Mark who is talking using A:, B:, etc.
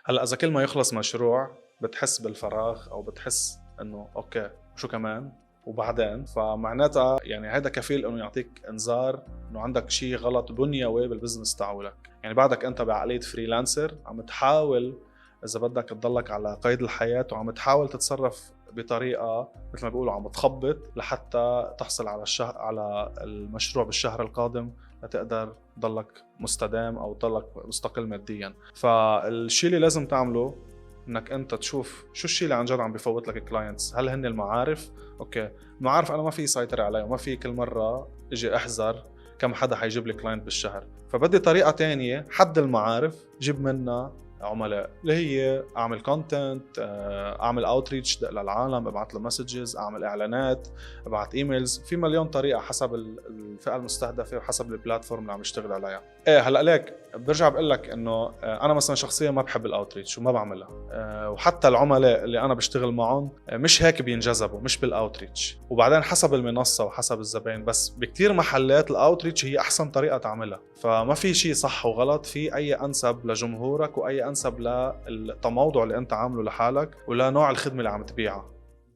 A: هلأ إذا كل ما يخلص مشروع بتحس بالفراغ أو بتحس إنه أوكي شو كمان وبعدين، فمعناتها يعني هيدا كفيل إنه يعطيك إنذار إنه عندك شي غلط بنيوي بالبزنس تاعولك. يعني بعدك أنت بعقلية فريلانسر عم تحاول إذا بدك تضلك على قيد الحياة وعم تحاول تتصرف بطريقة مثل ما بيقولوا عم تخبط لحتى تحصل على على المشروع بالشهر القادم لتقدر تضلك مستدام أو تضلك مستقل مادياً. فالشي اللي لازم تعمله انك انت تشوف شو الشيء اللي عن جد عم بفوت لك الكلاينتس. هل هن المعارف؟ اوكي، المعارف انا ما في سيطرة عليهم، ما في كل مرة اجي احذر كم حدا حيجيب لي كلاينت بالشهر. فبدي طريقة تانية، حد المعارف جيب منها عملاء، اللي هي اعمل كونتنت، اعمل اوتريتش للعالم، ابعث له مسجز، اعمل اعلانات، ابعث ايميلز، في مليون طريقة حسب الفئة المستهدفة وحسب البلاتفورم اللي عم اشتغل عليها. ايه هلا ليك برجع بقول لك انه انا مثلا شخصيا ما بحب الاوتريتش وما بعملها، وحتى العملاء اللي انا بشتغل معهم مش هيك بينجذبوا، مش بالاوتريتش. وبعدين حسب المنصه وحسب الزباين، بس بكتير محلات الاوتريتش هي احسن طريقه تعملها. فما في شيء صح وغلط، في اي انسب لجمهورك واي انسب للتموضع اللي انت عامله لحالك ولا نوع الخدمه اللي عم تبيعها.